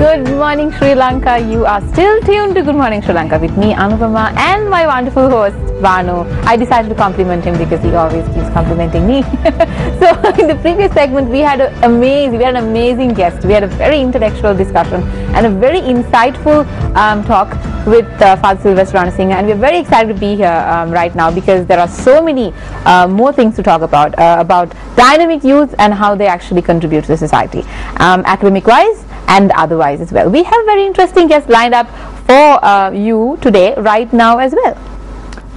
Good morning, Sri Lanka. You are still tuned to Good Morning Sri Lanka with me, Anupama, and my wonderful host, Vanu. I decided to compliment him because he always keeps complimenting me. So, in the previous segment, we had an amazing guest. We had a very intellectual discussion and a very insightful talk with Father Sylvester Ranasinghe, and we're very excited to be here right now because there are so many more things to talk about dynamic youth and how they actually contribute to the society, academic-wise and otherwise as well. We have very interesting guests lined up for you today, right now as well.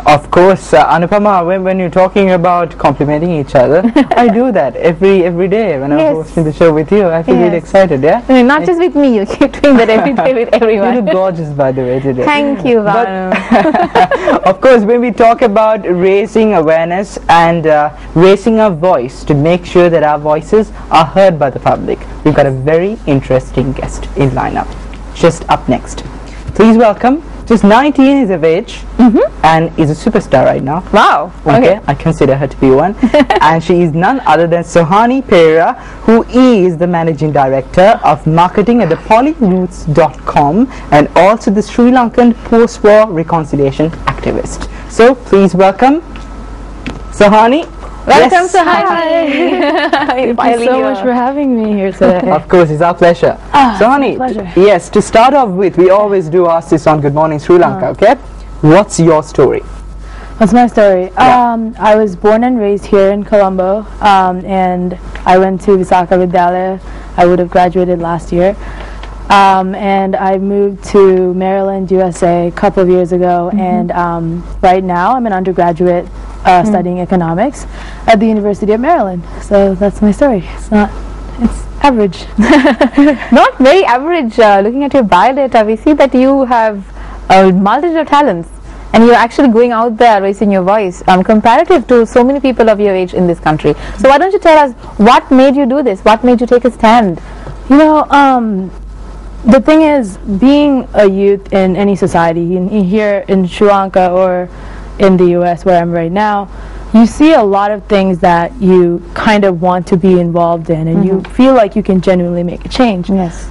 Of course, Anupama, when you're talking about complimenting each other, I do that every day when I'm hosting the show with you. I feel really excited, yeah? I mean, not just with me, you keep doing that every day with everyone. You look gorgeous, by the way, today. Thank you, Vanu. Of course, when we talk about raising awareness and raising our voice to make sure that our voices are heard by the public, we've got a very interesting guest in lineup. Just up next. Please welcome. Just 19 is of age and is a superstar right now. Wow. Okay. I consider her to be one. And she is none other than Sohani Pereira, who is the Managing Director of Marketing at the polyroots.com and also the Sri Lankan post-war reconciliation activist. So please welcome Sohani. Welcome, Sohani. Thank you so much for having me here today. Of course, it's our pleasure. Sohani, yes, to start off with, we always do ask this on Good Morning Sri Lanka, okay? What's your story? What's my story? I was born and raised here in Colombo, and I went to Visakha Vidyalaya. I would have graduated last year. And I moved to Maryland, USA a couple of years ago, and right now I'm an undergraduate studying economics at the University of Maryland. So that's my story. It's average. Not very average. Looking at your biodata, we see that you have a multitude of talents and you're actually going out there raising your voice comparative to so many people of your age in this country. So why don't you tell us what made you do this? What made you take a stand? You know, the thing is, being a youth in any society, here in Sri Lanka or in the US where I'm right now, you see a lot of things that you kind of want to be involved in and you feel like you can genuinely make a change. Yes.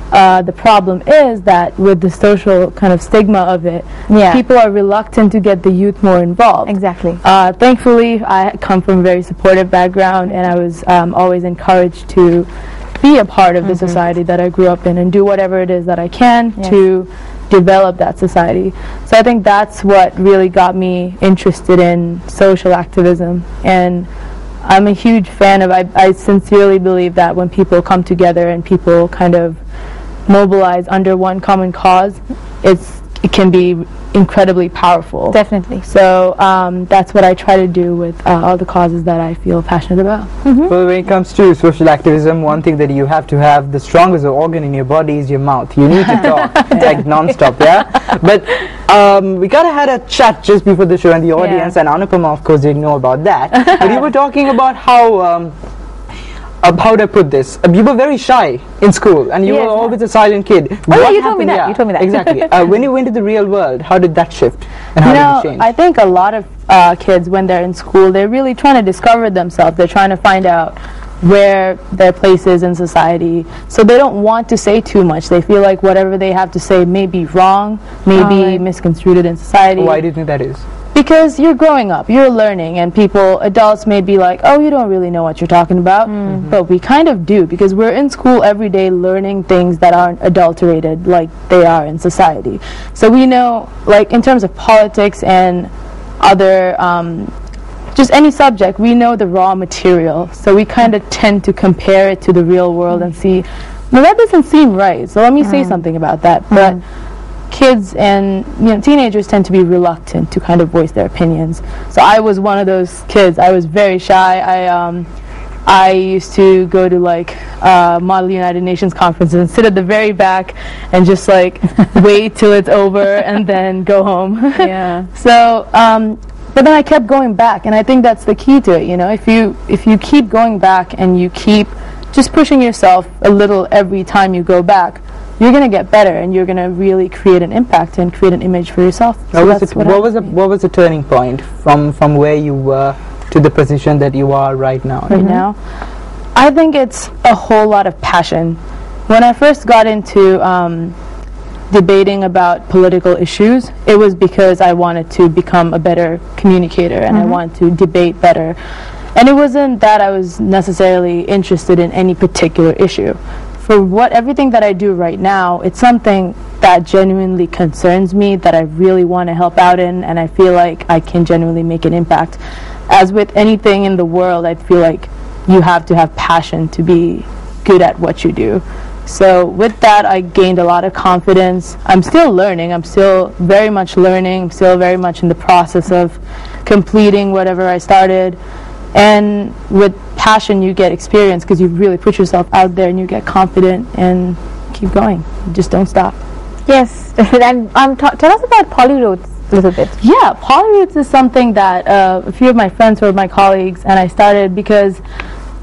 The problem is that with the social kind of stigma of it, people are reluctant to get the youth more involved. Exactly. Thankfully, I come from a very supportive background and I was always encouraged to be a part of the society that I grew up in and do whatever it is that I can to develop that society. So I think that's what really got me interested in social activism, and I'm a huge fan of, I sincerely believe that when people come together and people kind of mobilize under one common cause, it can be incredibly powerful. Definitely. So that's what I try to do with all the causes that I feel passionate about. Well, when it comes to social activism, one thing that you have to have, the strongest organ in your body is your mouth. You need to talk like non-stop, But we kind of had a chat just before the show, and the audience and Anupama, of course, didn't know about that. But you were talking about how to put this. You were very shy in school, and you were always a silent kid. You told me that. You told me that. Exactly. When you went to the real world, how did that shift? And how did it change? I think a lot of kids, when they're in school, they're really trying to discover themselves. They're trying to find out where their place is in society. So they don't want to say too much. They feel like whatever they have to say may be wrong, may be misconstrued in society. Why do you think that is? Because you're growing up, you're learning, and adults may be like, oh, you don't really know what you're talking about. But we kind of do, because we're in school every day learning things that aren't adulterated like they are in society. So we know, like in terms of politics and other, just any subject, we know the raw material. So we kind of tend to compare it to the real world and see, no, that doesn't seem right. So let me say something about that. But kids and teenagers tend to be reluctant to kind of voice their opinions. So I was one of those kids. I was very shy. I used to go to like Model United Nations conferences and sit at the very back and just like wait till it's over and then go home. So but then I kept going back, and I think that's the key to it. If you keep going back and you keep just pushing yourself a little every time you go back, you're going to get better, and you're going to really create an impact and create an image for yourself. So what was the turning point from where you were to the position that you are right now? Right now, I think it's a whole lot of passion. when I first got into debating about political issues, it was because I wanted to become a better communicator and I wanted to debate better. And it wasn't that I was necessarily interested in any particular issue. For everything that I do right now, it's something that genuinely concerns me, that I really want to help out in, and I feel like I can genuinely make an impact. As with anything in the world, I feel like you have to have passion to be good at what you do. So with that, I gained a lot of confidence. I'm still learning. I'm still very much learning. I'm still very much in the process of completing whatever I started. And with passion, you get experience because you really put yourself out there and you get confident and keep going. You just don't stop. Yes. And tell us about Polyroots a little bit. Yeah, Polyroots is something that a few of my friends were my colleagues, and I started because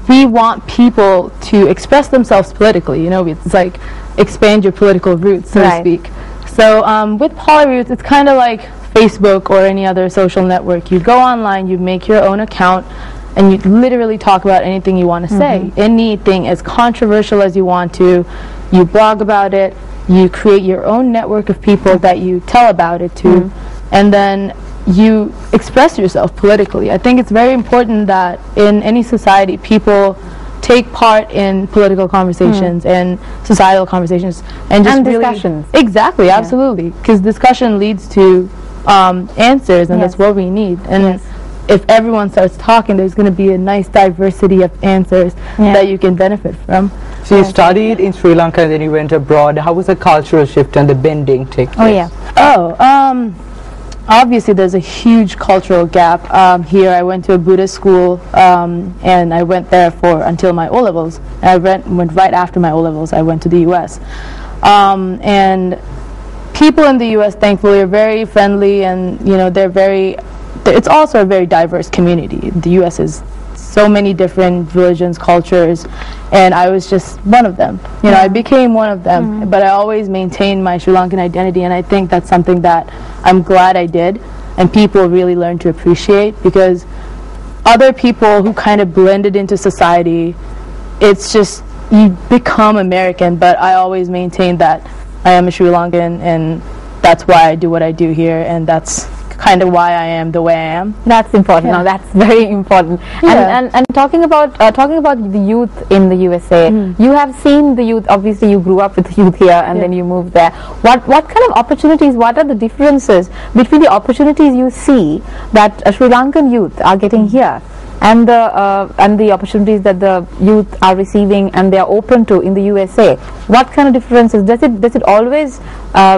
we want people to express themselves politically. You know, it's like expand your political roots, so to speak. So with Polyroots, it's kind of like Facebook or any other social network. You go online, you make your own account, and you literally talk about anything you want to say. Anything as controversial as you want to. You blog about it. You create your own network of people that you tell about it to, and then you express yourself politically. I think it's very important that in any society people take part in political conversations and societal conversations and just really discussions. Exactly, absolutely, because discussion leads to answers, and that's what we need. And if everyone starts talking, there's going to be a nice diversity of answers that you can benefit from. So you studied in Sri Lanka and then you went abroad. How was the cultural shift and the bending take place? Obviously there's a huge cultural gap. Here I went to a Buddhist school and I went there until my O-levels. And I went right after my O-levels, I went to the U.S. And people in the U.S. thankfully are very friendly, and you know, it's also a very diverse community. The U.S. is so many different religions, cultures, and I was just one of them. You know, I became one of them, but I always maintained my Sri Lankan identity, and I think that's something that I'm glad I did, and people really learned to appreciate, because other people who kind of blended into society, it's just, you become American, but I always maintained that I am a Sri Lankan, and that's why I do what I do here, and that's kind of why I am the way I am. That's important. Now that's very important. And talking about the youth in the USA, you have seen the youth. Obviously, you grew up with the youth here, and then you moved there. What kind of opportunities? What are the differences between the opportunities you see that Sri Lankan youth are getting here, and the opportunities that the youth are receiving and they are open to in the USA? What kind of differences? Does it always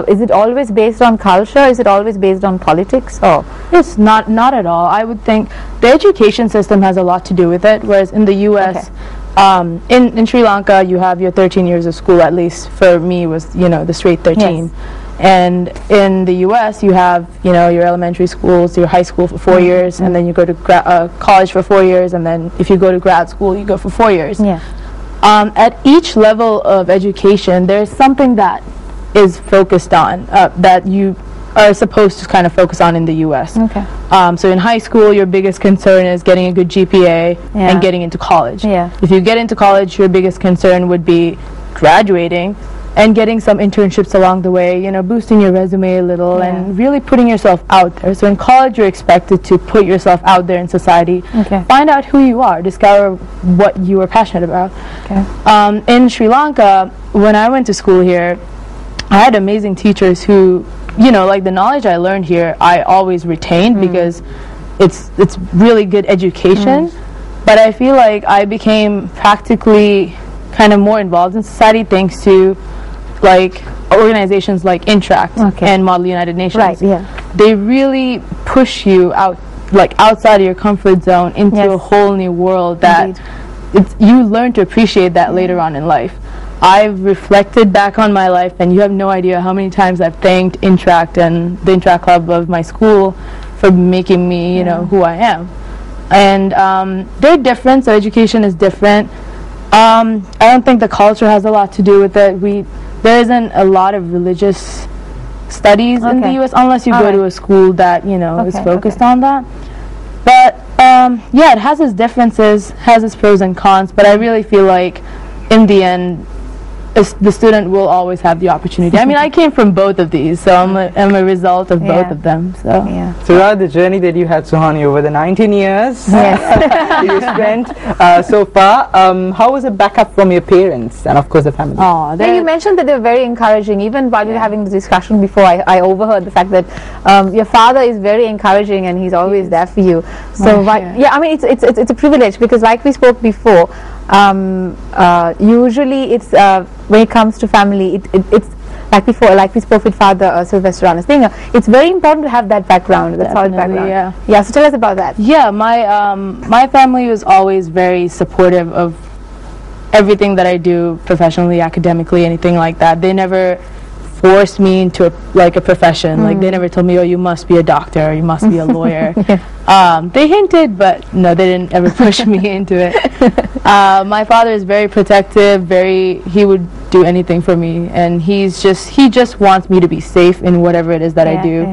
is it always based on culture? Is it always based on politics? Oh, it's not at all. I would think the education system has a lot to do with it, whereas in the US, in Sri Lanka, you have your 13 years of school. At least for me, was, you know, the straight 13. And in the U.S., you have, you know, your elementary schools, your high school for 4 years, and then you go to college for 4 years, and then if you go to grad school, you go for 4 years. At each level of education, there's something that is focused on, that you are supposed to kind of focus on in the U.S. So in high school, your biggest concern is getting a good GPA and getting into college. If you get into college, your biggest concern would be graduating and getting some internships along the way, you know, boosting your resume a little and really putting yourself out there. So in college, you're expected to put yourself out there in society, find out who you are, discover what you are passionate about. In Sri Lanka, when I went to school here, I had amazing teachers who, you know, like the knowledge I learned here, I always retained because it's really good education. But I feel like I became practically kind of more involved in society thanks to like organizations like Interact and Model United Nations. They really push you out, like outside of your comfort zone into a whole new world that you learn to appreciate that later on in life. I've reflected back on my life, and you have no idea how many times I've thanked Interact and the Interact Club of my school for making me, you know, who I am. And they're different, so education is different. I don't think the culture has a lot to do with it. There isn't a lot of religious studies in the U.S. unless you go to a school that, you know, is focused on that. But yeah, it has its differences, has its pros and cons, but I really feel like in the end, the student will always have the opportunity. I mean, I came from both of these, so I'm a result of both of them. So Throughout the journey that you had, Suhani, over the 19 years you spent so far, how was it backup from your parents and of course the family? Oh, you mentioned that they were very encouraging. Even while we were having this discussion before, I overheard the fact that your father is very encouraging and he's always there for you. So I mean, it's a privilege, because like we spoke before, usually it's when it comes to family, it's like before, like we spoke with Father Sylvester on a singer, it's very important to have that background, that solid background. So tell us about that. Yeah, my family was always very supportive of everything that I do professionally, academically, anything like that. They never forced me into a profession. Like, they never told me, oh, you must be a doctor, or you must be a lawyer. They hinted, but no, they didn't ever push me into it. My father is very protective, he would do anything for me, and he just wants me to be safe in whatever it is that I do.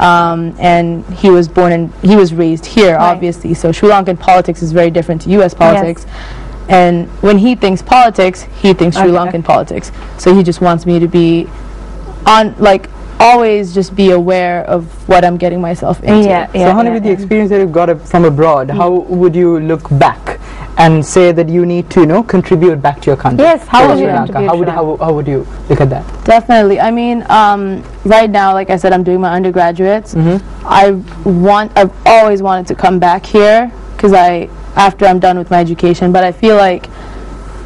And he was raised here, obviously, so Sri Lankan politics is very different to US politics. And when he thinks politics, he thinks Sri Lankan politics. So he just wants me to be always just be aware of what I'm getting myself into. So honey, with the experience that you've got from abroad, how would you look back and say that you need to, contribute back to your country? Yes, how would you contribute? How would you look at that? Definitely. I mean, right now, like I said, I'm doing my undergraduates. I've always wanted to come back here, because after I'm done with my education, but I feel like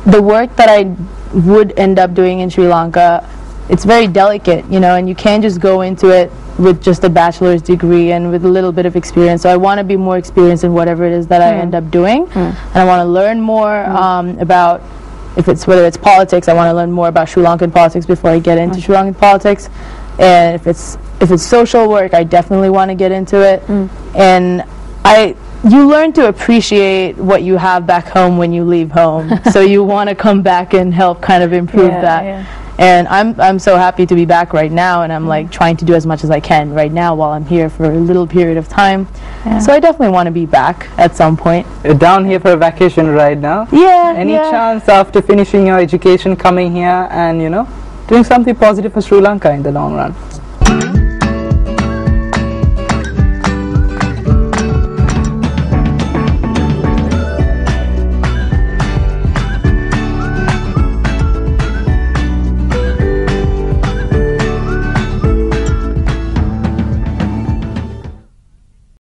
the work that I would end up doing in Sri Lanka, it's very delicate, and you can't just go into it with just a bachelor's degree and with a little bit of experience. So I want to be more experienced in whatever it is that I end up doing, and I want to learn more about whether it's politics. I want to learn more about Sri Lankan politics before I get into Sri Lankan politics, and if it's social work, I definitely want to get into it. And you learn to appreciate what you have back home when you leave home, so you want to come back and help kind of improve that. And I'm so happy to be back right now, and I'm like trying to do as much as I can right now while I'm here for a little period of time. So I definitely want to be back at some point. You're down here for a vacation right now? Any chance after finishing your education coming here and doing something positive for Sri Lanka in the long run?